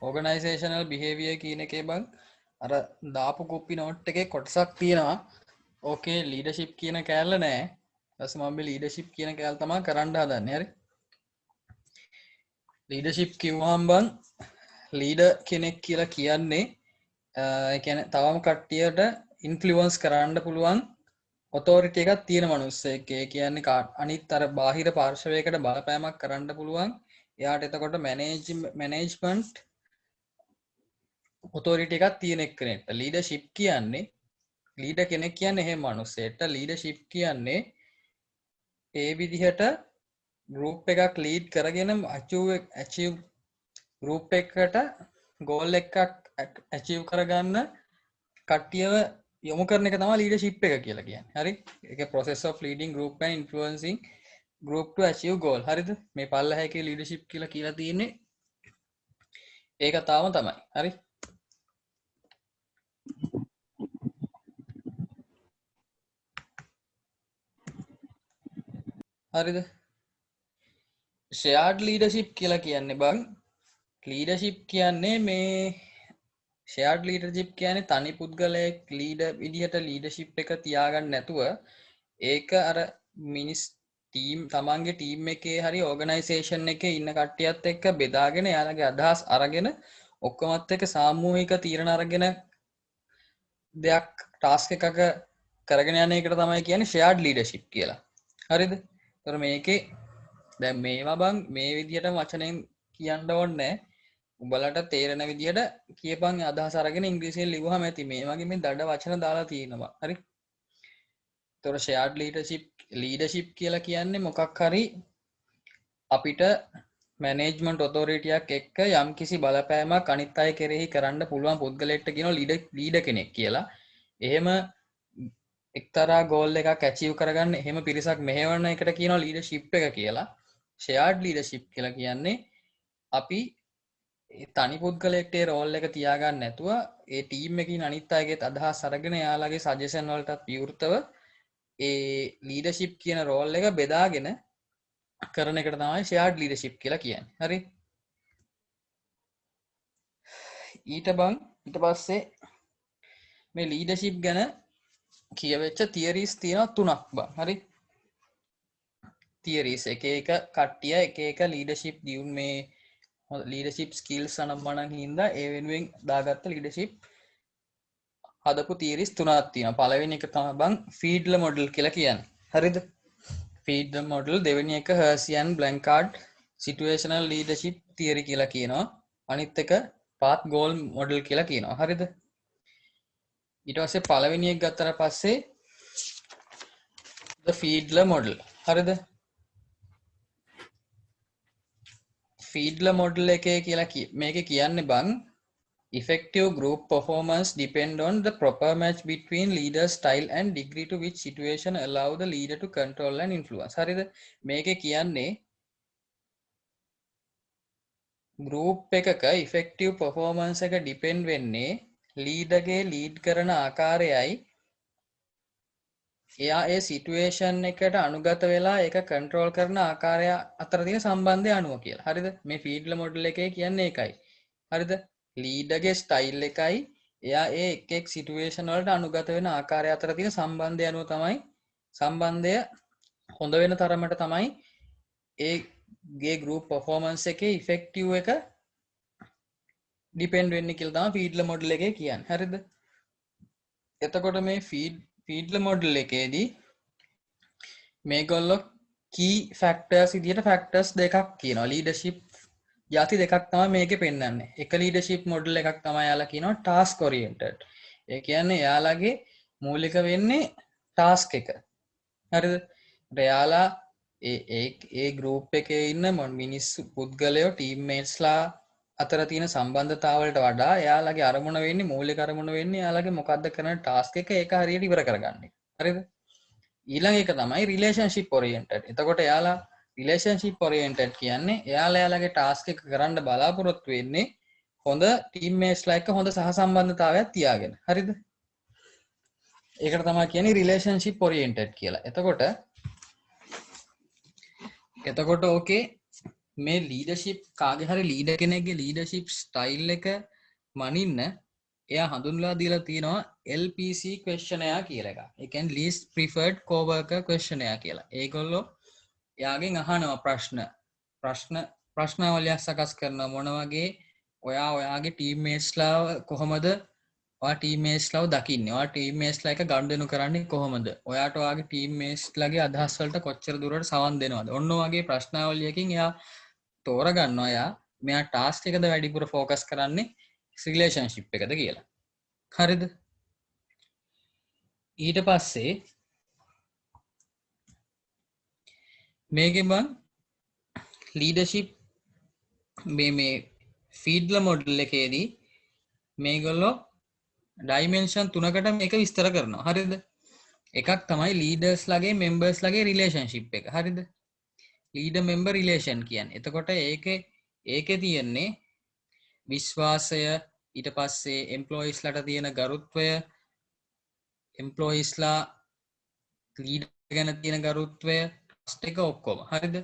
organizational behavior කියන එකේ බං අර දාපු කොපි නෝට් එකේ කොටසක් තියෙනවා. ඕකේ leadership කියන කෑල්ල නෑ. ඊට පස්සේ මම මේ leadership කියන කෑල්ල තමයි කරන්න හදන්නේ. හරි. leadership කිව්වහම බං leader කෙනෙක් කියලා කියන්නේ ඒ කියන්නේ තවම කට්ටියට influence කරන්න පුළුවන් authority එකක් තියෙන මිනිස්සෙක්. ඒ කියන්නේ අනිත් අර බාහිර පාර්ශවයකට බලපෑමක් කරන්න පුළුවන්. එයාට එතකොට management authority එකක් තියෙන එක්කෙනෙක්ට leadership කියන්නේ leader කෙනෙක් කියන්නේ එහෙම මිනිස්සෙක්ට leadership කියන්නේ ඒ විදිහට group එකක් lead කරගෙන achieve group එකකට goal එකක් achieve කරගන්න කට්ටියව යොමු කරන එක තමයි leadership එක කියලා කියන්නේ. හරි? ඒක process of leading group and influencing group to achieve goal. හරිද? මේ පල්ලෙහා එකේ leadership කියලා තියෙන්නේ ඒක තාම තමයි. හරි? හරිද? shared leadership කියලා කියන්නේ බං leadership කියන්නේ මේ shared leadership කියන්නේ තනි පුද්ගලයෙක් leader විදිහට leadership එක තියාගන්න නැතුව ඒක අර මිනිස් ටීම් තමන්ගේ ටීම් එකේ හරි ඕගනයිසේෂන් එකේ ඉන්න කට්ටියත් එක්ක බෙදාගෙන එයාලගේ අදහස් අරගෙන ඔක්කොමත් එක්ක සාමූහික තීරණ අරගෙන දෙයක් ටාස්ක් එකක කරගෙන යන එකට තමයි කියන්නේ shared leadership කියලා. හරිද? ඒතර මේකේ දැන් මේවා බං මේ විදිහට වචනෙන් කියන්න ඕනේ නැහැ. උඹලට තේරෙන විදිහට කියපන් අදහස් අරගෙන ඉංග්‍රීසියෙන් ලිව්වහම ඇති. මේ වගේ මේ දඩ වචන දාලා තියෙනවා. හරි? ඒතර shared leadership කියලා කියන්නේ මොකක් හරි අපිට management authority එකක් එක්ක යම්කිසි බලපෑමක් අනිත් අය කෙරෙහි කරන්න පුළුවන් පුද්ගලයෙක්ට කියනවා leader කෙනෙක් කියලා. එහෙම එක්තරා goal එකක් achieve කරගන්න එහෙම පිරිසක් මෙහෙවන එකට කියනවා leadership එක කියලා. shared leadership කියලා කියන්නේ අපි තනි පුද්ගලයෙක්ට ඒ රෝල් එක තියාගන්න නැතුව ඒ ටීම් එකකින් අනිත් අයගේ අදහස් අරගෙන එයාලගේ සජෙෂන් වලටත් විවෘතව ඒ ලීඩර්ෂිප් කියන රෝල් එක බෙදාගෙන කරන එකට තමයි shared leadership කියලා කියන්නේ. හරි? ඊට පස්සේ මේ ලීඩර්ෂිප් ගැන කියවෙච්ච තියරිස් තියෙනවා තුනක් බං. හරි? තියරිස් එක කට්ටිය එක ලීඩර්ෂිප් දියුන් මේ ලීඩර්ෂිප් ස්කිල්ස් අනම්මනන් හින්දා ඒ වෙනුවෙන් දාගත්ත ලීඩර්ෂිප් හදපු තියරිස් තුනක් තියෙනවා. පළවෙනි එක තමයි බං ෆීඩ්ලර් මොඩල් කියලා කියන්නේ. හරිද? ෆීඩ්ලර් මොඩල්, දෙවෙනි එක හර්සියන් බ්ලැන්කාඩ් සිටුේෂනල් ලීඩර්ෂිප් තියරි කියලා කියනවා. අනිත් එක පාත් ගෝල් මොඩල් කියලා කියනවා. හරිද? ඊට පස්සේ පළවෙනි එක ගත්තට පස්සේ the ෆීඩ්ලර් මොඩල්. හරිද? ෆීඩ්ලර් මොඩල් එකේ කියලා මේකේ කියන්නේ බං effective group performance depend on the proper match between leader's style and degree to which situation allow the leader to control and influence. හරිද? මේකේ කියන්නේ group එකක effective performance එක depend වෙන්නේ leader ගේ lead කරන ආකාරයයි එයා ඒ සිටුේෂන් එකට අනුගත වෙලා ඒක කන්ට්‍රෝල් කරන ආකාරය අතර තියෙන සම්බන්ධය අනුව කියලා. හරිද? මේ ෆීඩ්ලර් මොඩල් එකේ කියන්නේ ඒකයි. හරිද? ලීඩර්ගේ ස්ටයිල් එකයි එයා ඒ එක් සිටුේෂන් වලට අනුගත වෙන ආකාරය අතර තියෙන සම්බන්ධය අනුව තමයි සම්බන්ධය හොඳ වෙන තරමට තමයි ඒ ගේ ගෲප් පර්ෆෝමන්ස් එකේ ඉෆෙක්ටිව් එක ඩිපෙන්ඩ් වෙන්නේ කියලා තමයි ෆීඩ්ලර් මොඩල් එකේ කියන්නේ. හරිද? එතකොට මේ ෆීඩ්ලර් මොඩල් එකේදී මේගොල්ලෝ key factors විදිහට factors දෙකක් කියනවා. leadership යති දෙකක් තමයි මේකේ පෙන්වන්නේ. එක leadership model එකක් තමයි යාලා කියනවා task oriented. ඒ කියන්නේ යාලාගේ මූලික වෙන්නේ task එක. හරිද? එයාලා ඒ group එකේ ඉන්න මිනිස්සු පුද්ගලයෝ teammatesලා අතර තියෙන සම්බන්ධතාවලට වඩා එයාලගේ අරමුණ වෙන්නේ මූලික අරමුණ වෙන්නේ එයාලගේ මොකද්ද කරන task එක ඒක හරියට ඉවර කරගන්න එක. හරිද? ඊළඟ එක තමයි relationship oriented. එතකොට එයාලා relationship oriented කියන්නේ එයාලගේ task එක කරන්න බලාපොරොත්තු වෙන්නේ හොඳ teammatesලා එක්ක හොඳ සහසම්බන්ධතාවයක් තියාගෙන. හරිද? ඒකට තමයි කියන්නේ relationship oriented කියලා. එතකොට එතකොට ඕකේ මේ ලීඩර්ෂිප් කාගේ හරි ලීඩර් කෙනෙක්ගේ ලීඩර්ෂිප් ස්ටයිල් එක මනින්න එයා හඳුන්වලා දීලා තියෙනවා LPC questionnaire කියලා එකක්. ඒ කියන්නේ least preferred coworker questionnaire කියලා. ඒගොල්ලෝ එයාගෙන් අහනවා ප්‍රශ්නාවලියක් සකස් කරනවා මොන වගේ ඔයාගේ ටීම්මේට්ස්ලා කොහොමද ඔයා ටීම්මේට්ස්ලාව දකින්නේ? ඔයා ටීම්මේට්ස්ලා එක ගනුදෙනු කරන්නේ කොහොමද? ඔයාට ඔයාගේ ටීම්මේට්ස්ලාගේ අදහස් වලට කොච්චර දුරට සවන් දෙනවද? ඔන්න ඔයගේ ප්‍රශ්නාවලියකින් එයා තෝරගන්නවා එයා මෙයා ටාස්ක් එකද වැඩිපුර ફોකස් කරන්නේ රිලේෂන්ෂිප් එකද කියලා. හරිද? ඊට පස්සේ මේකෙන් මම ලීඩර්ෂිප් මේ ෆීඩ්ලා මොඩල් එකේදී මේගොල්ලෝ ඩයිමෙන්ෂන් 3කට මේක විස්තර කරනවා. හරිද? එකක් තමයි ලීඩර්ස්ලාගේ මෙම්බර්ස්ලාගේ රිලේෂන්ෂිප් එක. හරිද? ලීඩර් මෙම්බර් රිලේෂන් කියන්නේ. එතකොට ඒකේ තියෙන්නේ විශ්වාසය, ඊට පස්සේ එම්ප්ලොයිස්ලාට තියෙන ගරුත්වය, එම්ප්ලොයිස්ලා ලීඩර් ගැන තියෙන ගරුත්වය, ට්‍රස්ට් එක ඔක්කොම. හරිද?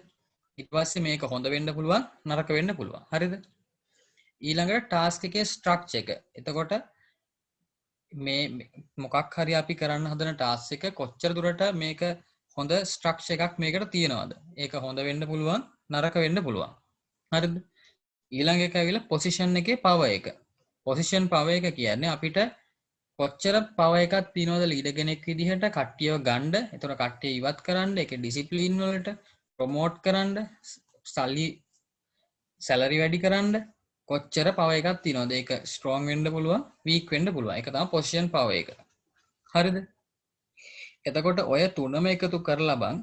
ඊට පස්සේ මේක හොඳ වෙන්න පුළුවන්, නරක වෙන්න පුළුවන්. හරිද? ඊළඟට ටාස්ක් එකේ ස්ට්‍රක්චර් එක. එතකොට මේ මොකක් හරි අපි කරන්න හදන ටාස්ක් එක කොච්චර දුරට මේක හොඳ ස්ට්‍රක්චර් එකක් මේකට තියෙනවද? ඒක හොඳ වෙන්න පුළුවන්, නරක වෙන්න පුළුවන්. හරිද? ඊළඟ එක ඇවිල්ලා පොසිෂන් එකේ පවර් එක. පොසිෂන් පවර් එක කියන්නේ අපිට කොච්චර පවර් එකක් තියෙනවද ලීඩර් කෙනෙක් විදිහට කට්ටියව ගන්න, එතකොට කට්ටිය ඉවත් කරන්න, ඒකේ ඩිසිප්ලින් වලට ප්‍රොමෝට් කරන්න, සැලරි වැඩි කරන්න කොච්චර පවර් එකක් තියෙනවද? ඒක ස්ට්‍රෝං වෙන්න පුළුවන්, වීක් වෙන්න පුළුවන්. ඒක තමයි පොසිෂන් පවර් එක. හරිද? එතකොට ඔය තුනම එකතු කරලා බං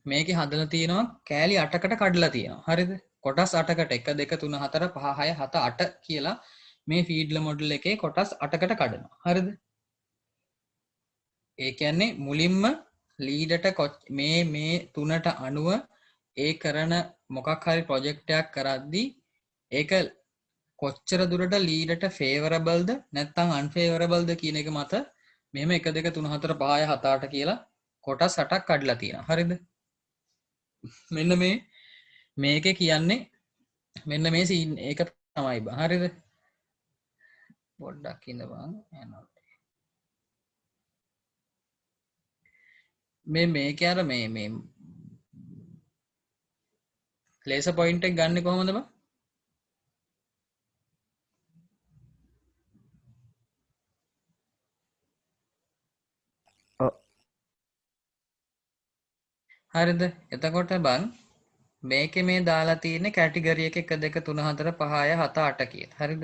මේකේ හදලා තියෙනවා කෑලි 8කට කඩලා තියෙනවා. හරිද? කොටස් 8කට 1 2 3 4 5 6 7 8 කියලා මේ ෆීඩ්ලා මොඩල් එකේ කොටස් 8කට කඩනවා. හරිද? ඒ කියන්නේ මුලින්ම ලීඩර්ට මේ තුනට අනුව ඒ කරන මොකක් හරි ප්‍රොජෙක්ට් එකක් කරද්දී ඒක කොච්චර දුරට ලීඩර්ට ෆේවරබල්ද නැත්නම් අන්ෆේවරබල්ද කියන එක මත මෙහෙම 1 2 3 4 5 6 7 8 කියලා කොටස් 8ක් කඩලා තියෙනවා. හරිද? මෙන්න මේකේ කියන්නේ මෙන්න මේ සීන් ඒක තමයි බං. හරිද? පොඩ්ඩක් ඉඳපන් යනවා. මේකේ අර මේ ලේසර් පොයින්ට් එක ගන්න කොහොමද බං? හරිද? එතකොට බං මේකේ මේ දාලා තියෙන්නේ කැටගරි එක 1 2 3 4 5 6 7 8 කියලා. හරිද?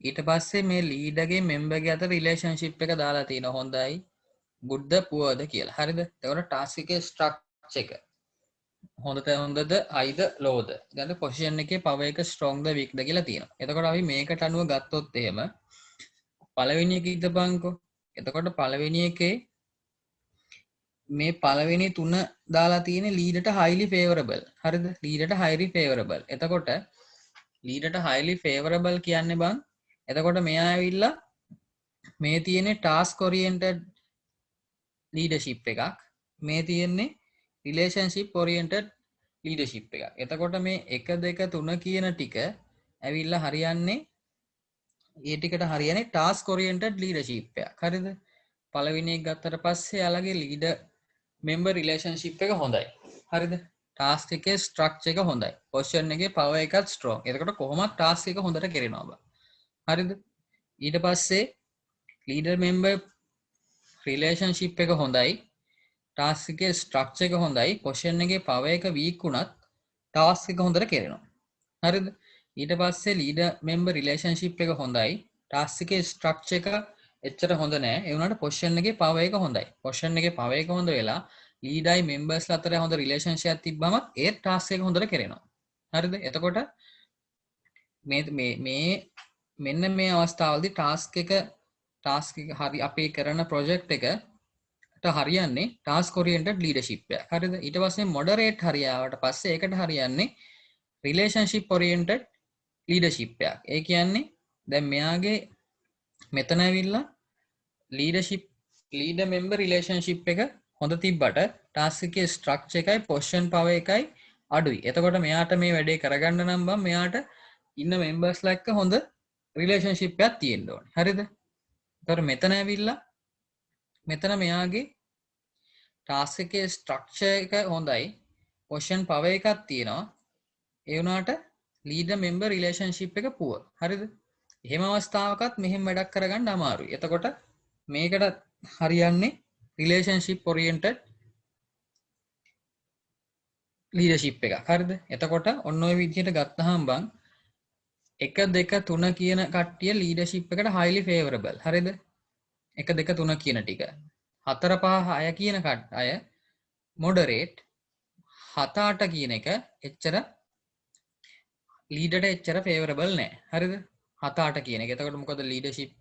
ඊට පස්සේ මේ ලීඩර්ගේ මෙම්බර්ගේ අතර රිලේෂන්ෂිප් එක දාලා තියෙනවා හොඳයි, good poorද කියලා. හරිද? එතකොට ටාස්ක් එකේ ස්ට්‍රක්චර් එක හොඳද හයිද ලෝද. ඊළඟ පොසිෂන් එකේ පවර් එක ස්ට්‍රෝංද වීක්ද කියලා තියෙනවා. එතකොට අපි මේකට අනුව ගත්තොත් එහෙම පළවෙනි එක ඉදපන්කෝ. එතකොට පළවෙනි එකේ මේ පළවෙනි තුන දාලා තියෙන ලීඩට highly favorable. හරිද? ලීඩට highly favorable. එතකොට ලීඩට highly favorable කියන්නේ බං එතකොට මෙයා ඇවිල්ලා මේ තියෙන්නේ task oriented leadership එකක්. මේ තියෙන්නේ relationship oriented leadership එකක්. එතකොට මේ 1 2 3 කියන ටික ඇවිල්ලා හරියන්නේ ඒ ටිකට හරියන්නේ task oriented leadership එකක්. හරිද? පළවෙනි එක ගත්තට පස්සේ යාළගේ leader member relationship එක හොඳයි. හරිද? task එකේ structure එක හොඳයි. position එකේ power එකත් strong. එතකොට කොහොමද task එක හොඳට කරනවා බා. හරිද? ඊට පස්සේ leader member relationship එක හොඳයි. task එකේ structure එක හොඳයි. position එකේ power එක weak වුණත් task එක හොඳට කරනවා. හරිද? ඊට පස්සේ leader member relationship එක හොඳයි. task එකේ structure එක එච්චර හොඳ නෑ. ඒ වුණාට position එකේ power එක හොඳයි. position එකේ power එක හොඳ වෙලා ලීඩයි මෙම්බර්ස් අතර හොඳ රිලේෂන්ෂිප් එකක් තිබ්බම ඒ ටාස්ක් එක හොඳට කරනවා. හරිද? එතකොට මේ මෙන්න මේ අවස්ථාවලදී ටාස්ක් එක හරි අපේ කරන ප්‍රොජෙක්ට් එකට හරියන්නේ ටාස්ක් ඔරියන්ටඩ් ලීඩර්ෂිප් එක. හරිද? ඊට පස්සේ මොඩරේට් හරියාවට පස්සේ ඒකට හරියන්නේ රිලේෂන්ෂිප් ඔරියන්ටඩ් ලීඩර්ෂිප් එකක්. ඒ කියන්නේ දැන් මෙයාගේ මෙතන ඇවිල්ලා ලීඩර් මෙම්බර් රිලේෂන්ෂිප් එක හොඳ තිබ්බට ටාස්ක් එකේ ස්ට්‍රක්චර් එකයි පොසිෂන් පවර් එකයි අඩුයි. එතකොට මෙයාට මේ වැඩේ කරගන්න නම් බං මෙයාට ඉන්න මෙම්බර්ස්ලා එක්ක හොඳ රිලේෂන්ෂිප් එකක් තියෙන්න ඕනේ. හරිද? එතකොට මෙතන ඇවිල්ලා මෙතන මෙයාගේ ටාස්ක් එකේ ස්ට්‍රක්චර් එක හොඳයි. පොසිෂන් පවර් එකක් තියෙනවා. ඒ වුණාට ලීඩර් මෙම්බර් රිලේෂන්ෂිප් එක පුවර්. හරිද? එහෙම අවස්ථාවකත් මෙහෙම වැඩක් කරගන්න අමාරුයි. එතකොට මේකට හරියන්නේ රිලේෂන්ෂිප් ඔරියන්ටඩ් ලීඩර්ෂිප් එකක්. හරිද? එතකොට ඔන්න ඔය විදිහට ගත්තහම බං 1 2 3 කියන කට්ටිය ලීඩර්ෂිප් එකට highly favorable. හරිද? 1 2 3 කියන ටික. 4 5 6 කියන අය moderate. 7 8 කියන එක එච්චර ලීඩර්ට එච්චර favorable නෑ. හරිද? 7 8 කියන එක. එතකොට මොකද ලීඩර්ෂිප්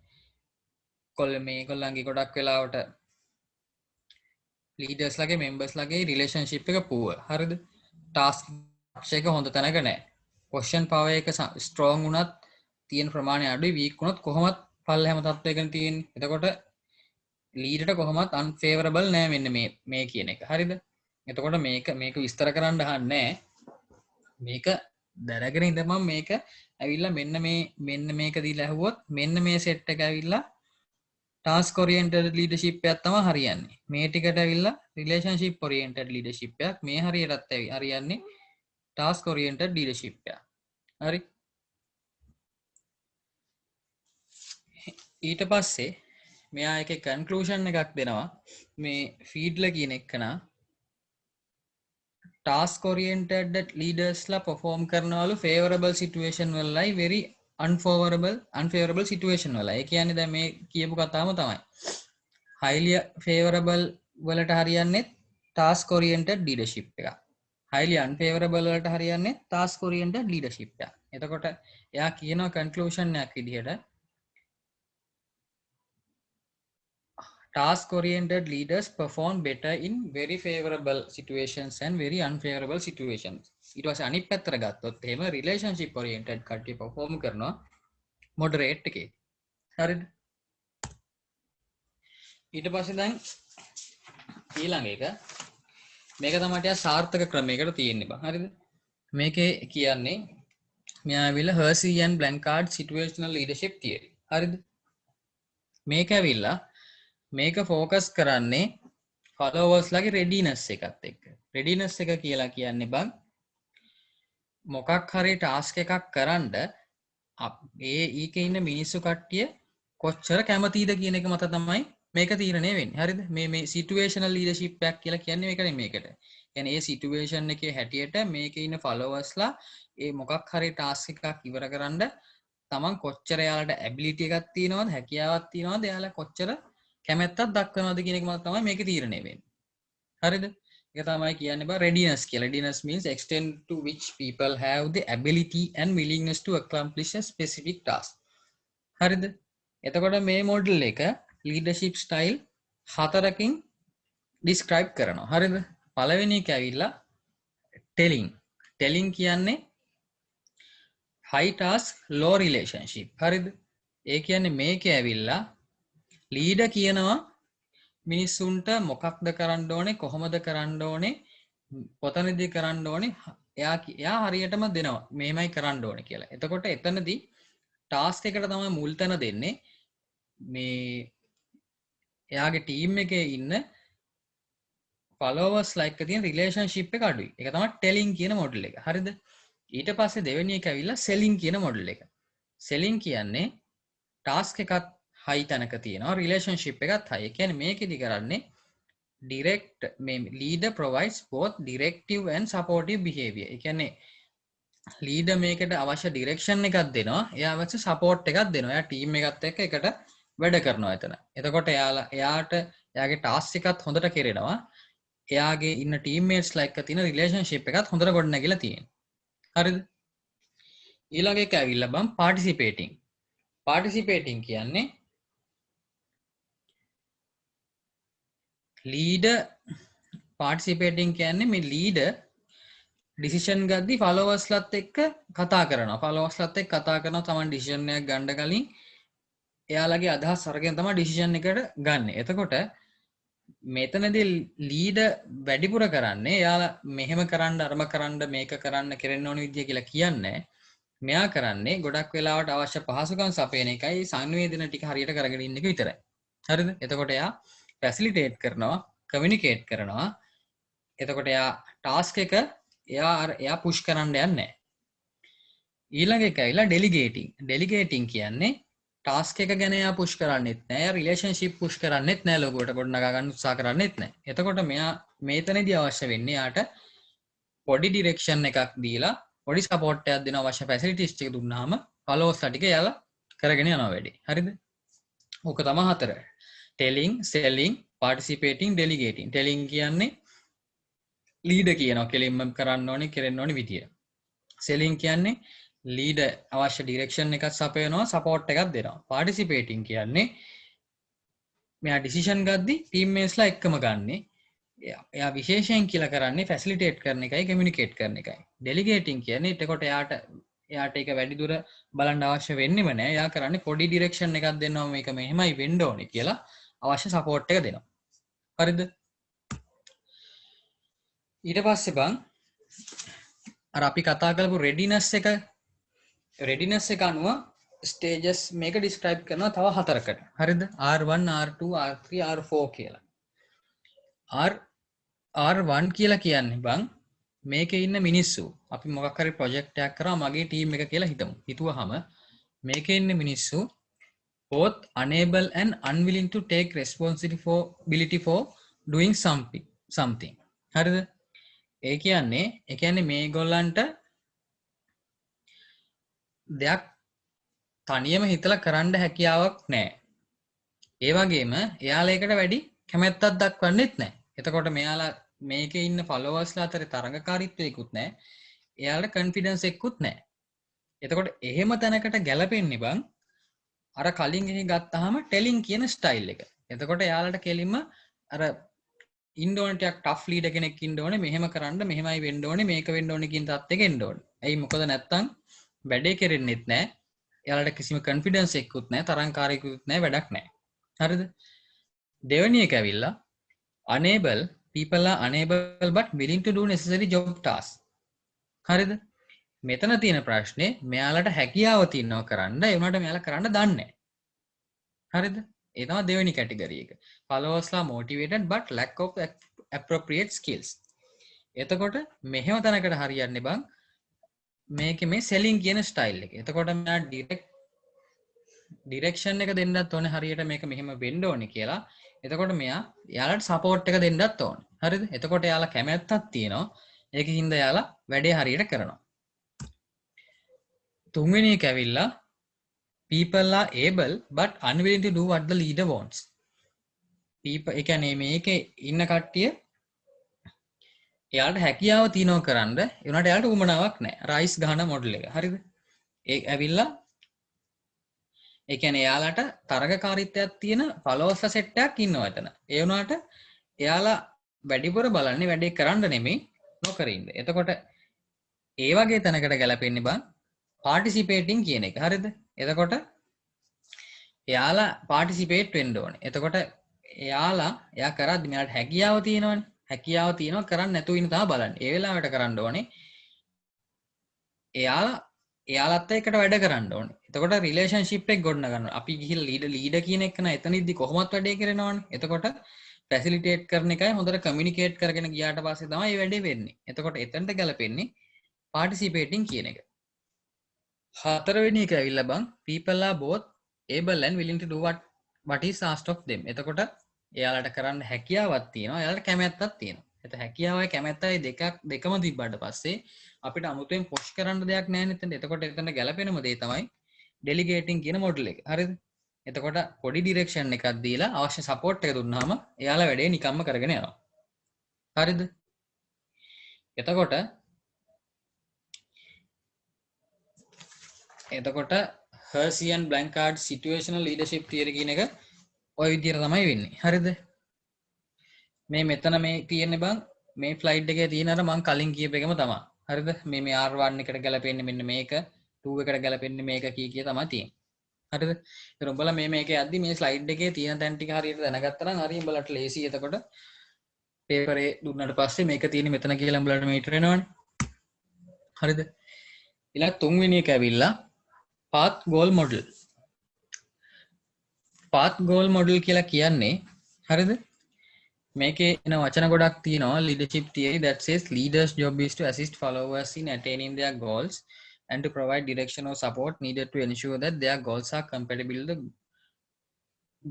මේගොල්ලන්ගේ ගොඩක් වෙලාවට ලීඩර්ස් ලගේ මෙම්බර්ස් ලගේ රිලේෂන්ෂිප් එක පුවර්. හරිද? ටාස්ක් එක හොඳ තැනක නෑ. පොසිෂන් පවර් එක ස්ට්‍රෝං වුණත් තියෙන ප්‍රමාණය අඩුයි. වීක් වුණොත් කොහොමත් පල්ලෙහාම තත්ත්වයකින් තියෙන්නේ. එතකොට ලීඩර්ට කොහොමත් අන්ෆේවරබල් නෑ මෙන්න මේ කියන එක. හරිද? එතකොට මේක විස්තර කරන්න අහන්නේ මේක දැනගෙන ඉඳපන් මේක ඇවිල්ලා මෙන්න මේක දීලා ඇහුවොත් මෙන්න මේ සෙට් එක ඇවිල්ලා ටාස්ක් ඔරියන්ටඩ් ලීඩර්ෂිප් එකක් තමයි හරියන්නේ. මේ ටිකට ඇවිල්ලා රිලේෂන්ෂිප් ඔරියන්ටඩ් ලීඩර්ෂිප් එකක්. මේ හරියටත් හරියන්නේ ටාස්ක් ඔරියන්ටඩ් ලීඩර්ෂිප් එකක්. හරි? ඊට පස්සේ මෙයා එකේ කන්ක්ලූෂන් එකක් දෙනවා. මේ ෆීඩ්ලා කියන එකනා ටාස්ක් ඔරියන්ටඩ් ලීඩර්ස්ලා perform කරනවලු favorable situation වලයි very unfavorable situation වල. ඒ කියන්නේ දැන් මේ කියපු කතාවම තමයි. highly favorable වලට හරියන්නේ task oriented leadership එක. highly unfavorable වලට හරියන්නේ task oriented leadership එක. එතකොට එයා කියනවා conclusion එකක් විදිහට task oriented leaders perform better in very favorable situations and very unfavorable situations. ඊට පස්සේ අනිත් පැත්තට ගත්තොත් එහෙම relationship oriented කට්ටිය perform කරනවා moderate එකේ. හරිද? ඊට පස්සේ දැන් ඊළඟ එක මේක තමයි ටික සාර්ථක ක්‍රමයකට තියෙන්නේ බං. හරිද? මේකේ කියන්නේ මෙයා ඇවිල්ලා Hersey and Blanchard situational leadership theory. හරිද? මේක ඇවිල්ලා මේක ફોකස් කරන්නේ followers ලගේ readiness එකත් එක්ක. readiness එක කියලා කියන්නේ බං මොකක් හරි ටාස්ක් එකක් කරන්න ඒකේ ඉන්න මිනිස්සු කට්ටිය කොච්චර කැමතිද කියන එක මත තමයි මේක තීරණය වෙන්නේ. හරිද? මේ සිටුේෂනල් ලීඩර්ෂිප් එකක් කියලා කියන්නේ මේකනේ මේකට. කියන්නේ ඒ සිටුේෂන් එකේ හැටියට මේකේ ඉන්න ෆලෝවර්ස්ලා ඒ මොකක් හරි ටාස්ක් එකක් ඉවර කරන්න තමන් කොච්චර යාලට ඇබිලිටි එකක් තියෙනවද, හැකියාවක් තියෙනවද, යාලා කොච්චර කැමැත්තක් දක්වනවද කියන එක මත තමයි මේක තීරණය වෙන්නේ. හරිද? ඒක තමයි කියන්නේ බා readiness කියලා. readiness means extent to which people have the ability and willingness to accomplish a specific task. හරිද? එතකොට මේ මොඩල් එක leadership style 4කින් describe කරනවා. හරිද? පළවෙනි එක ඇවිල්ලා telling. telling කියන්නේ high task low relationship. හරිද? ඒ කියන්නේ මේකේ ඇවිල්ලා leader කියනවා මිනිස්සුන්ට මොකක්ද කරන්න ඕනේ, කොහොමද කරන්න ඕනේ, කොතනදී කරන්න ඕනේ, එයා හරියටම දෙනවා මේමයි කරන්න ඕනේ කියලා. එතකොට එතනදී ටාස්ක් එකට තමයි මුල් තැන දෙන්නේ. මේ එයාගේ ටීම් එකේ ඉන්න followers like තියෙන රිලේෂන්ෂිප් එක අඩුයි. ඒක තමයි telling කියන මොඩල් එක. හරිද? ඊට පස්සේ දෙවෙනි එක ඇවිල්ලා selling කියන මොඩල් එක. selling කියන්නේ ටාස්ක් එකත් හයි තැනක තියෙනවා, රිලේෂන්ෂිප් එකත් හයි. ඒ කියන්නේ මේකෙදි කරන්නේ direct මේ leader provides both directive and supportive behavior. ඒ කියන්නේ leader මේකට අවශ්‍ය direction එකක් දෙනවා, එයා අවශ්‍ය support එකක් දෙනවා. එයා ටීම් එකත් එක්ක එකට වැඩ කරනවා එතන. එතකොට එයාට එයාගේ ටාස්ක් එකත් හොඳට කෙරෙනවා. එයාගේ ඉන්න ටීම්මේට්ස්ලා එක්ක තියෙන රිලේෂන්ෂිප් එකත් හොඳට ගොඩනැගිලා තියෙනවා. හරිද? ඊළඟ එක ඇවිල්ලා බම් participating. participating කියන්නේ leader participating කියන්නේ මේ leader decision ගද්දි followers ලත් එක්ක කතා කරනවා. followers ලත් එක්ක කතා කරනවා තමන් decision එකක් ගන්න කලින් එයාලගේ අදහස් අරගෙන තමයි decision එකට ගන්න. එතකොට මෙතනදී ලීඩ වැඩිපුර කරන්නේ එයාලා මෙහෙම කරන්න අරම කරන්න මේක කරන්න කෙරෙන්න ඕන විදිය කියලා කියන්නේ. මෙයා කරන්නේ ගොඩක් වෙලාවට අවශ්‍ය පහසුකම් සපයන එකයි සංවේදන ටික හරියට කරගෙන ඉන්න එක විතරයි. හරිද? එතකොට එයා ෆැසිලිටේට් කරනවා, කමියුනිකේට් කරනවා. එතකොට එයා ටාස්ක් එක එයා පුෂ් කරන්න යන්නේ නැහැ. ඊළඟ එක ඇවිල්ලා ඩෙලිගේටිං. ඩෙලිගේටිං කියන්නේ ටාස්ක් එක ගැන එයා පුෂ් කරන්නෙත් නැහැ, රිලේෂන්ෂිප් පුෂ් කරන්නෙත් නැහැ, ලෝගෝට ගොඩනගා ගන්න උත්සාහ කරන්නෙත් නැහැ. එතකොට මෙයා මේතනදී අවශ්‍ය වෙන්නේ යාට පොඩි ඩිරෙක්ෂන් එකක් දීලා පොඩි සපෝට් එකක් දෙන අවශ්‍ය ෆැසිලිටිස් ටික දුන්නාම ෆලෝවර්ස්ලා ටික එයාලා කරගෙන යනවා වැඩි. හරිද? ඕක තමයි හතර. Telling, selling, පාටිසිපේටිං, ඩෙලිගේටිං. ටෙලිං කියන්නේ ලීඩ කියනවා කෙලින්ම කරන්න ඕනේ, කෙරෙන්න ඕනේ විදිය. සෙලිං කියන්නේ ලීඩ අවශ්‍ය ඩිරෙක්ෂන් එකක් සපයනවා, සපෝට් එකක් දෙනවා. පාටිසිපේටිං කියන්නේ මෙයා ඩිසිෂන් ගද්දි ටීම් මේට්ස්ලා එක්කම ගන්නේ. එයා විශේෂයෙන් කියලා කරන්නේ ෆැසිලිටේට් කරන එකයි, කමියුනිකේට් කරන එකයි. ඩෙලිගේටිං කියන්නේ එතකොට එයාට ඒක වැඩි දුර බලන්න අවශ්‍ය වෙන්නෙම නෑ. එයා කරන්නේ පොඩි ඩිරෙක්ෂන් එකක් දෙනවා, මේක මෙහෙමයි වෙන්න ඕනේ කියලා අවශ්‍ය සපෝට් එක දෙනවා. හරිද? ඊට පස්සේ බං අර අපි කතා කරපු රෙඩිනස් එක අනුව ස්ටේජස් මේක ඩිස්ක්‍රයිබ් කරනවා තව හතරකට. හරිද? R1, R2, R3, R4 කියලා. R1 කියලා කියන්නේ බං මේකේ ඉන්න මිනිස්සු. අපි මොකක් හරි ප්‍රොජෙක්ට් එකක් කරා මගේ ටීම් එක කියලා හිතමු. හිතුවහම මේකේ ඉන්න මිනිස්සු both unable and unwilling to take responsibility for doing something. හරිද? ඒ කියන්නේ මේගොල්ලන්ට දෙයක් තනියම හිතලා කරන්න හැකියාවක් නැහැ. ඒ වගේම එයාලා ඒකට වැඩි කැමැත්තක් දක්වන්නෙත් නැහැ. එතකොට මෙයාලා මේකේ ඉන්න ෆලෝවර්ස්ලා අතරේ තරඟකාරීත්වයකුත් නැහැ. එයාලට කොන්ෆිඩන්ස් එකකුත් නැහැ. එතකොට එහෙම තැනකට ගැලපෙන්නේ බං අර කලින් එකේ ගත්තාම ටෙලිං කියන ස්ටයිල් එක. එතකොට එයාලට කෙලින්ම අර ඉන්න ඕනේ ටිකක් ටෆ් ලීඩර් කෙනෙක් ඉන්න ඕනේ, මෙහෙම කරන්න, මෙහෙමයි වෙන්න ඕනේ, මේක වෙන්න ඕනේ කියන තත්ත්වෙක එන්න ඕනේ. ඇයි මොකද නැත්තම් වැඩේ කෙරෙන්නෙත් නැහැ. එයාලට කිසිම කොන්ෆිඩන්ස් එකකුත් නැහැ, තරංකාරීකුත් නැහැ, වැඩක් නැහැ. හරිද? දෙවෙනි එක ඇවිල්ලා unable, people are unable but willing to do necessary job tasks. හරිද? මෙතන තියෙන ප්‍රශ්නේ මෙයාලට හැකියාව තියෙනවා කරන්න, ඒ වුණාට මෙයාලා කරන්න දන්නේ නැහැ. හරිද? ඒ තමයි දෙවෙනි කැටගරි එක. followers motivated but lack of appropriate skills. එතකොට මෙහෙම තැනකට හරියන්නේ බං මේකේ මේ selling කියන ස්ටයිල් එක. එතකොට මෙයා ඩිරෙක්ෂන් එක දෙන්නත් ඕනේ හරියට මේක මෙහෙම වෙන්න ඕනේ කියලා. එතකොට එයාලට සපෝට් එක දෙන්නත් ඕනේ. හරිද? එතකොට එයාලා කැමැත්තක් තියෙනවා. ඒකින්ද එයාලා වැඩේ හරියට කරනවා. තුන්වෙනි එක ඇවිල්ලා people are able but unwilling to do what the leader wants. people ඒ කියන්නේ මේකේ ඉන්න කට්ටිය එයාලට හැකියාව තියෙනවා කරන්න, ඒ වුණාට එයාලට උවමනාවක් නැහැ. රයිස් ගහන මොඩල් එක. හරිද? ඒ ඇවිල්ලා ඒ කියන්නේ එයාලට තරගකාරීත්වයක් තියෙන ෆලෝවර්ස් සෙට් එකක් ඉන්නවා එතන. ඒ වුණාට එයාලා වැඩිපුර බලන්නේ වැඩේ කරන්න නෙමෙයි නොකර ඉන්න. එතකොට ඒ වගේ තැනකට ගැලපෙන්නේ බං පාටිසිපේටිං කියන එක. හරිද? එතකොට එයාලා පාටිසිපේට් වෙන්න ඕනේ. එතකොට එයා කරද්දි මෙයාට හැකියාව තියෙනවනේ. හැකියාව තියෙනවා කරන්න නැතුව ඉන්න තමයි බලන්නේ. ඒ වෙලාවට කරන්න ඕනේ එයාලත් එක්කට වැඩ කරන්න ඕනේ. එතකොට රිලේෂන්ෂිප් එක ගොඩනගන්න ඕනේ. අපි ගිහිල්ලා ලීඩර් කියන එක නා එතනදී කොහොමවත් වැඩේ කරනවනේ. එතකොට ෆැසිලිටේට් කරන එකයි හොඳට කමියුනිකේට් කරගෙන ගියාට පස්සේ තමයි මේ වැඩේ වෙන්නේ. එතකොට එතනට ගැලපෙන්නේ පාටිසිපේටිං කියන එක. හතරවෙනි එක ඇවිල්ලා බං people are both able and willing to do what is asked of them. එතකොට එයාලට කරන්න හැකියාවක් තියෙනවා, එයාලට කැමැත්තක් තියෙනවා. එතකොට හැකියාවයි කැමැත්තයි දෙකම තිබ්බට පස්සේ අපිට අමුතුවෙන් පුෂ් කරන්න දෙයක් නැහැ නේද? එතකොට එතන ගැලපෙනම දේ තමයි ඩෙලිගේටිං කියන මොඩල් එක. හරිද? එතකොට පොඩි ඩිරෙක්ෂන් එකක් දීලා අවශ්‍ය සපෝට් එක දුන්නාම එයාලා වැඩේ නිකම්ම කරගෙන යනවා. හරිද? එතකොට හර්සියන් බ්ලැන්කාඩ් සිටුේෂනල් ලීඩර්ෂිප් තියරි කියන එක ඔය විදිහට තමයි වෙන්නේ. හරිද? මේ මෙතන මේ තියෙන්නේ බං මේ ස්ලයිඩ් එකේ තියෙන අර මම කලින් කියප එකම තමයි. හරිද? මේ R1 එකට ගැලපෙන්නේ මෙන්න මේක, 2 එකට ගැලපෙන්නේ මේක කී තමයි තියෙන්නේ. හරිද? ඒතර උඹලා මේකේ යද්දි මේ ස්ලයිඩ් එකේ තියෙන තැන් ටික හරියට දැනගත්තා නම් හරිය උඹලට ලේසි. එතකොට පේපරේ දුන්නට පස්සේ මේක තියෙන්නේ මෙතන කියලා උඹලට මීටර වෙනවනේ. හරිද? ඊළඟ තුන්වෙනි එක ඇවිල්ලා path goal model. path goal model කියලා කියන්නේ හරිද? මේකේ එන වචන ගොඩක් තියෙනවා. leadership theory that says leaders job is to assist followers in attaining their goals and to provide direction or support needed to ensure that their goals are compatible with the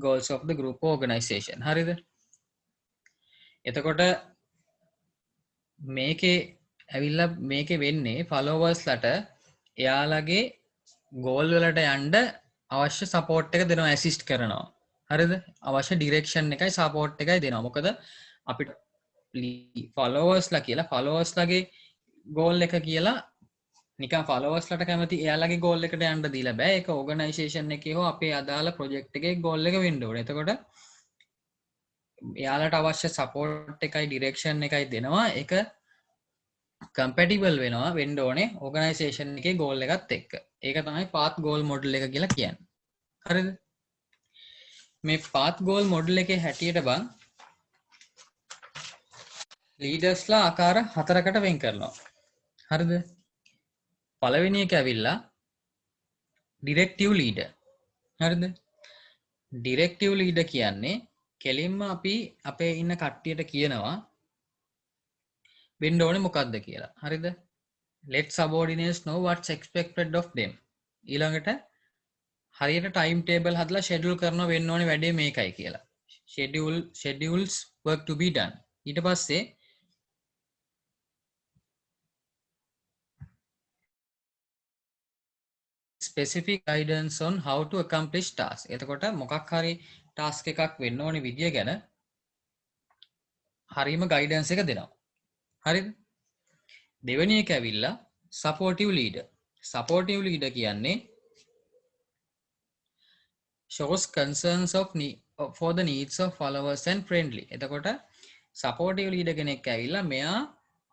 goals of the group or organization. හරිද? එතකොට මේකේ ඇවිල්ලා මේකේ වෙන්නේ followers ලට එයාලගේ goal වලට යන්න අවශ්‍ය support එක දෙනවා, assist කරනවා. හරිද? අවශ්‍ය direction එකයි support එකයි දෙනවා. මොකද අපිට followers ලා කියලා followers ලගේ goal එක කියලා නිකන් followers ලට කැමති එයාලගේ goal එකට යන්න දීලා බෑ. ඒක organization එකේ හෝ අපේ අදාළ project එකේ goal එක වෙන්න ඕනේ. එතකොට එයාලට අවශ්‍ය support එකයි direction එකයි දෙනවා. ඒක compatible වෙනවා වෙන්න ඕනේ organization එකේ goal එකත් එක්ක. ඒක තමයි path goal model එක කියලා කියන්නේ. හරිද? මේ path goal model එකේ හැටියට බං leaders ලා ආකාර හතරකට වෙන් කරනවා. හරිද? පළවෙනි එක ඇවිල්ලා directive leader. හරිද? directive leader කියන්නේ කෙලින්ම අපි අපේ ඉන්න කට්ටියට කියනවා වෙන්න ඕනේ මොකක්ද කියලා. හරිද? let subordinates know what's expected of them. ඊළඟට හරියට ටයිම් ටේබල් හදලා ෂෙඩියුල් කරනවා වෙන්න ඕනේ වැඩේ මේකයි කියලා. schedules work to be done. ඊට පස්සේ specific guidance on how to accomplish task. එතකොට මොකක් හරි ටාස්ක් එකක් වෙන්න ඕනේ විදිය ගැන හරීම ගයිඩන්ස් එක දෙනවා. හරිද? දෙවෙනි එක ඇවිල්ලා supportive leader. supportive leader කියන්නේ shows concerns for the needs of followers and friendly. එතකොට supportive leader කෙනෙක් ඇවිල්ලා මෙයා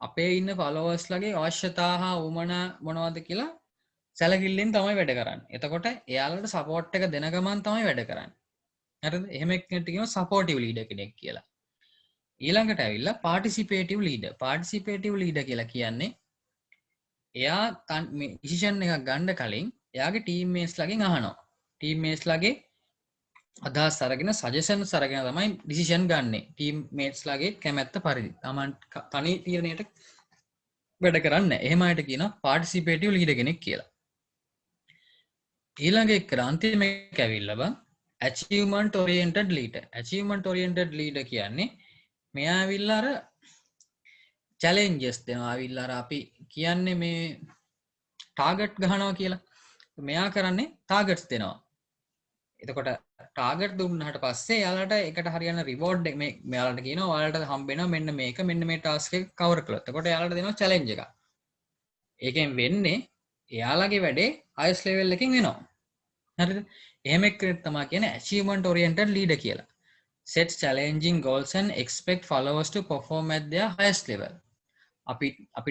අපේ ඉන්න followers ලගේ අවශ්‍යතා හා උවමනා මොනවද කියලා සැලකිල්ලෙන් තමයි වැඩ කරන්නේ. එතකොට එයාලට support එක දෙන ගමන් තමයි වැඩ කරන්නේ. හරිද? එහෙම එක්කෙනෙක්ට කියනවා supportive leader කෙනෙක් කියලා. ඊළඟට ඇවිල්ලා participative leader. participative leader කියලා කියන්නේ එයා ඩිසිෂන් එකක් ගන්න කලින් එයාගේ ටීම්මේට්ස් ලගෙන් අහනවා. ටීම්මේට්ස් ලගේ අදහස් අරගෙන සජෙෂන්ස් අරගෙන තමයි ඩිසිෂන් ගන්නෙ. ටීම්මේට්ස් ලගේ කැමැත්ත පරිදි. Taman තනි තීරණයට වැඩ කරන්නේ නැහැ. එහෙම අයට කියනවා participative leader කෙනෙක් කියලා. ඊළඟ එක අන්තිම එක ඇවිල්ලා බං achievement oriented leader. achievement oriented leader කියන්නේ මෙයා ඇවිල්ලා අර challenges දෙනවා. ඇවිල්ලා අර අපි කියන්නේ මේ ටාගට් ගහනවා කියලා. මෙයා කරන්නේ ටාගට්ස් දෙනවා. එතකොට ටාගට් දුන්නාට පස්සේ යාලට එකට හරියන රිවෝඩ් එක මේ මෙයාලට කියනවා ඔයාලට හම්බ වෙනවා මෙන්න මේක මෙන්න මේ ටාස්ක් එක කවර් කළොත්. එතකොට යාලට දෙනවා චැලෙන්ජ් එකක්. ඒකෙන් වෙන්නේ එයාලගේ වැඩේ හයිස් ලෙවල් එකකින් වෙනවා. හරිද? එහෙම එක්කෙනෙක් තමයි කියන්නේ achievement oriented leader කියලා. Sets challenging goals and expect followers to perform at their highest level. අපි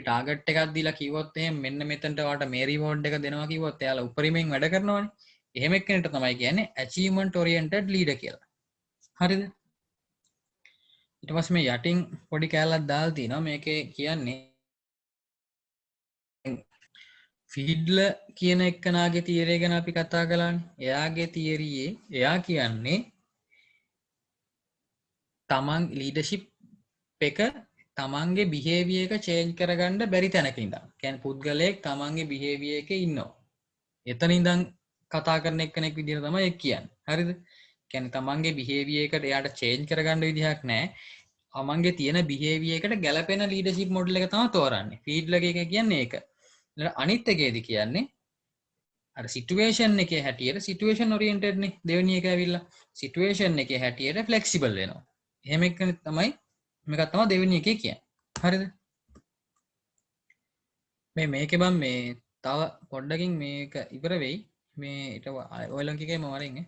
ටාගට් එකක් දීලා කිව්වොත් එහෙනම් මෙන්න මෙතනට ඔයාලට මේ රිවෝඩ් එක දෙනවා කිව්වොත් එයාලා උපරිමයෙන් වැඩ කරනවානේ. එහෙම එක්කෙනෙක්ට තමයි කියන්නේ achievement oriented leader කියලා. හරිද? ඊට පස්සේ මේ යටින් පොඩි කෑල්ලක් දාලා තිනවා මේකේ කියන්නේ ෆීඩ්ල කියන එක්කනාගේ තියරය ගැන අපි කතා කළානේ. එයාගේ තියරියේ එයා කියන්නේ තමන් ලීඩර්ෂිප් එක තමන්ගේ බිහේවියර් එක චේන්ජ් කරගන්න බැරි තැනක ඉඳන්. කියන්නේ පුද්ගලයෙක් තමන්ගේ බිහේවියර් එකේ ඉන්නවා. එතන ඉඳන් කතා කරන එක්කෙනෙක් විදිහට තමයි ඒක කියන්නේ. හරිද? කියන්නේ තමන්ගේ බිහේවියර් එකට එයාට චේන්ජ් කරගන්න විදිහක් නැහැ. තමන්ගේ තියෙන බිහේවියර් එකට ගැළපෙන ලීඩර්ෂිප් මොඩල් එක තමයි තෝරන්නේ. ෆීඩ්ලර් එක කියන්නේ ඒක. අනිත් එකේදී කියන්නේ අර සිටුේෂන් එකේ හැටියට සිටුේෂන් ඔරියන්ටඩ් නේ. දෙවෙනි එක ඇවිල්ලා සිටුේෂන් එකේ හැටියට ෆ්ලෙක්සිබල් වෙනවා. එහෙම එක්කෙනෙක් තමයි මේක තමයි දෙවෙනි එකේ කියන්නේ. හරිද? මේකේ බම් මේ තව පොඩ්ඩකින් මේක ඉවර වෙයි. මේ ඊට ඔයලොන්ක එකේ මම වරින්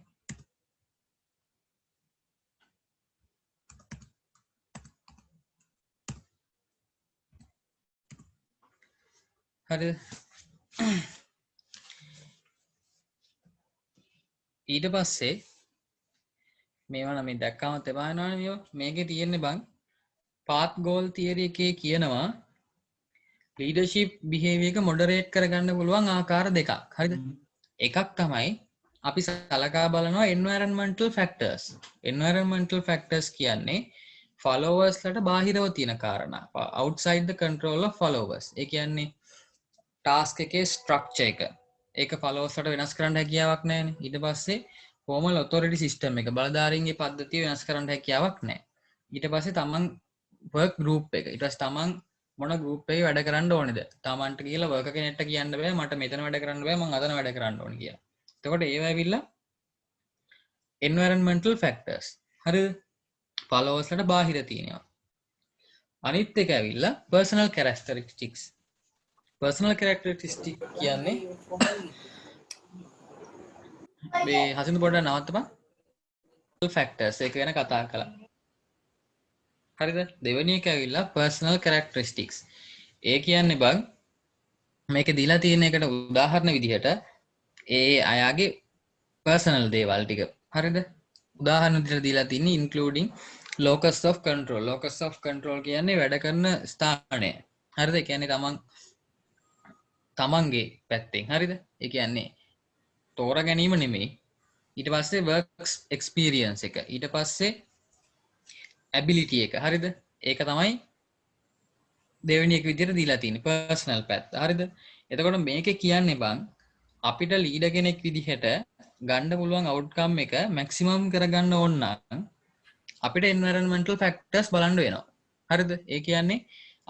හරිද? ඊට පස්සේ මේවා නම් මේ දැක්කම තේපා වෙනවනේ මේකේ තියෙන්නේ බං පාත් ගෝල් තියරි එකේ කියනවා ලීඩර්ෂිප් බිහේවියර් එක මොඩරේට් කරගන්න පුළුවන් ආකාර දෙකක්. හරිද? එකක් තමයි අපි සලකා බලනවා environmental factors. environmental factors කියන්නේ followers ලට බාහිරව තියෙන කාරණා. outside the control of followers. ඒ කියන්නේ task එකේ structure එක. ඒක followers ලට වෙනස් කරන්න හැකියාවක් නැහැනේ. ඊට පස්සේ formal authority system එක බලධාරීන්ගේ පද්ධතිය වෙනස් කරන්න හැකියාවක් නැහැ. ඊට පස්සේ තමන් work group එක. ඊට පස්සේ තමන් මොන group එකේ වැඩ කරන්න ඕනේද? තමන්ට කියලා worker කෙනෙක්ට කියන්න බෑ මට මෙතන වැඩ කරන්න බෑ මං අතන වැඩ කරන්න ඕනේ කියලා. එතකොට ඒවා ඇවිල්ලා environmental factors. හරිද? followers ලට බාහිර තියෙනවා. අනිත් එක ඇවිල්ලා personal characteristics. personal characteristic කියන්නේ මේ හසින්දු පොඩ්ඩක් නවත්තපන්. factors එක ගැන කතා කළා. හරිද? දෙවෙනි එක ඇවිල්ලා personal characteristics. ඒ කියන්නේ බං මේක දීලා තියෙන එකට උදාහරණ විදිහට ඒ අයගේ personal දේවල් ටික. හරිද? උදාහරණ විදිහට දීලා තින්නේ including locus of control. locus of control කියන්නේ වැඩ කරන ස්ථානය. හරිද? ඒ කියන්නේ තමන්ගේ පැත්තෙන්. හරිද? ඒ කියන්නේ තෝරා ගැනීම නෙමෙයි. ඊට පස්සේ works experience එක. ඊට පස්සේ ability එක. හරිද? ඒක තමයි දෙවෙනි එක විදිහට දීලා තියෙන්නේ personal පැත්ත. හරිද? එතකොට මේකේ කියන්නේ බං අපිට ලීඩර් කෙනෙක් විදිහට ගන්න පුළුවන් outcome එක maximum කරගන්න ඕන නම් අපිට environmental factors බලන්න වෙනවා. හරිද? ඒ කියන්නේ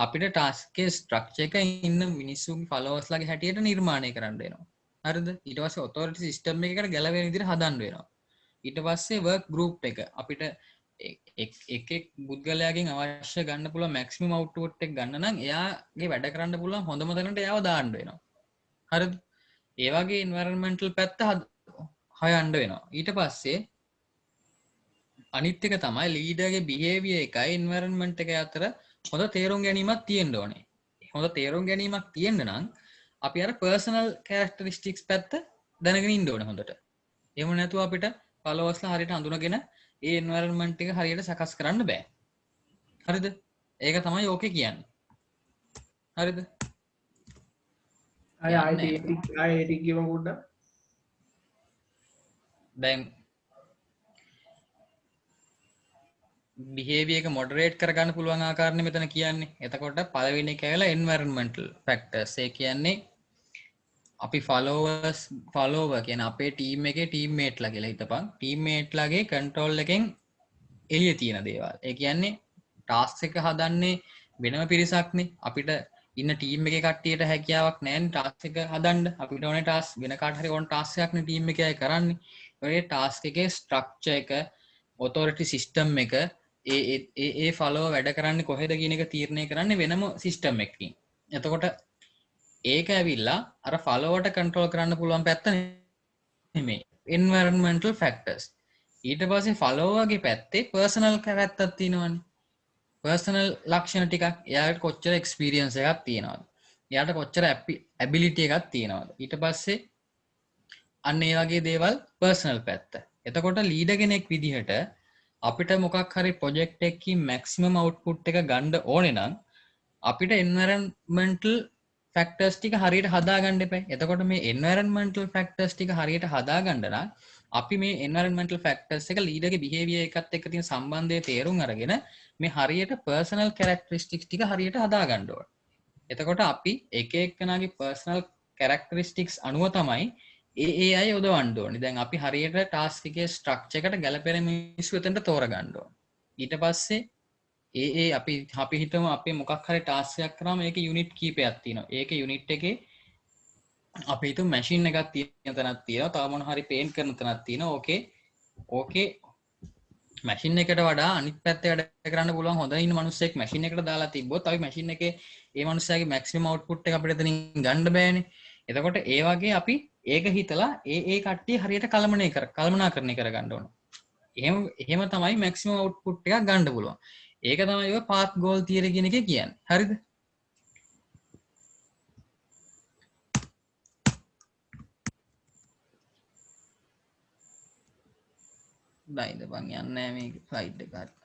අපිට task එකේ structure එක ඉන්න මිනිස්සුන්ගේ followers ලාගේ හැටියට නිර්මාණය කරන්න වෙනවා. හරිද? ඊට පස්සේ authority system එකකට ගැලපෙන විදිහට හදන්න වෙනවා. ඊට පස්සේ work group එක අපිට එක් පුද්ගලයාගෙන් අවශ්‍ය ගන්න පුළුවන් maximum output එක ගන්න නම් එයාගේ වැඩ කරන්න පුළුවන් හොඳම තැනට එයාව දාන්න වෙනවා. හරිද? ඒ වගේ environmental පැත්ත හොයන්න වෙනවා. ඊට පස්සේ අනිත් එක තමයි ලීඩර්ගේ behavior එකයි environment එක අතර හොඳ තේරුම් ගැනීමක් තියෙන්න ඕනේ. හොඳ තේරුම් ගැනීමක් තියෙන්න නම් අපි අර personal characteristics පැත්ත දැනගෙන ඉන්න ඕනේ හොඳට. එහෙම නැතුව අපිට followers ලා හරියට හඳුනගෙන ඒ environment එක හරියට සකස් කරන්න බෑ. හරිද? ඒක තමයි ඕකේ කියන්නේ. හරිද? ආයෙත් කියමු පොඩ්ඩක්. දැන් behavior එක moderate කරගන්න පුළුවන් ආකාරනේ මෙතන කියන්නේ. එතකොට පළවෙනි එක ඇවිල්ලා environmental factors. ඒ කියන්නේ අපි follower කියන අපේ team එකේ teammate ලා කියලා හිතපන්. teammate ලාගේ control එකෙන් එළිය තියෙන දේවල්. ඒ කියන්නේ ටාස්ක් එක හදන්නේ වෙනම පිරිසක්නේ. අපිට ඉන්න ටීම් එකේ කට්ටියට හැකියාවක් නැහැනේ ටාස්ක් එක හදන්න. අපිට ඕනේ ටාස්ක් වෙන කාට හරි ඕන ටාස්ක් එකක්නේ ටීම් එකේ අය කරන්නේ. ඒ ටාස්ක් එකේ ස්ට්‍රක්චර් එක, ඔතොරිටි සිස්ටම් එක, ඒ ෆලෝවර් වැඩ කරන්නේ කොහෙද කියන එක තීරණය කරන්නේ වෙනම සිස්ටම් එකකින්. එතකොට ඒක ඇවිල්ලා අර ෆලෝවර්ට කන්ට්‍රෝල් කරන්න පුළුවන් පැත්ත නෙමෙයි. environmental factors. ඊට පස්සේ ෆලෝවර්ගේ පැත්තේ පර්සනල් පැත්තක් තියෙනවනේ. පර්සනල් ලක්ෂණ ටිකක් එයාට කොච්චර එක්ස්පීරියන්ස් එකක් තියෙනවද? එයාට කොච්චර ඇබිලිටි එකක් තියෙනවද? ඊට පස්සේ අන්න ඒ වගේ දේවල් පර්සනල් පැත්ත. එතකොට ලීඩර් කෙනෙක් විදිහට අපිට මොකක් හරි ප්‍රොජෙක්ට් එකකින් මැක්සිමම් අවුට්පුට් එක ගන්න ඕනේ නම් අපිට environmental factors ටික හරියට හදාගන්න එපා. එතකොට මේ environmental factors ටික හරියට හදාගන්න නම් අපි මේ environmental factors එක ලීඩර්ගේ behavior එකත් එක්ක තියෙන සම්බන්ධය තේරුම් අරගෙන මේ හරියට personal characteristics ටික හරියට හදාගන්න ඕනේ. එතකොට අපි එක එක්කෙනාගේ personal characteristics අනුව තමයි ඒ අය යොදවන්න ඕනේ. දැන් අපි හරියට ටාස්ක් එකේ ස්ට්‍රක්චර් එකට ගැලපෙන මිනිස්සු එතනට තෝරගන්න ඕනේ. ඊට පස්සේ අපි හිතමු අපි මොකක් හරි ටාස්ක් එකක් කරාම ඒකේ යුනිට් කීපයක් තියෙනවා. ඒකේ යුනිට් එකේ අපි හිතමු මැෂින් එකක් තියෙන තැනක් තියෙනවා. තව මොන හරි පේන්ට් කරන තැනක් තියෙනවා. ඕකේ මැෂින් එකට වඩා අනිත් පැත්තේ වැඩ කරන්න පුළුවන් හොඳ ඉන්න මිනිස්සෙක් මැෂින් එකට දාලා තිබ්බොත් අපි මැෂින් එකේ ඒ මිනිස්සයාගේ මැක්සිමම් අවුට්පුට් එක අපිට එතනින් ගන්න බෑනේ. එතකොට ඒ වගේ අපි ඒක හිතලා ඒ කට්ටිය හරියට කළමනාකරණය කරගන්න ඕන. එහෙම තමයි මැක්සිමම් අවුට්පුට් එකක් ගන්න පුළුවන්. ඒක තමයි ඔය පාත් ගෝල් තියරි කියන එක කියන්නේ. හරිද? බයිද බං යන්න මේ ෆ්ලයිට් එකත්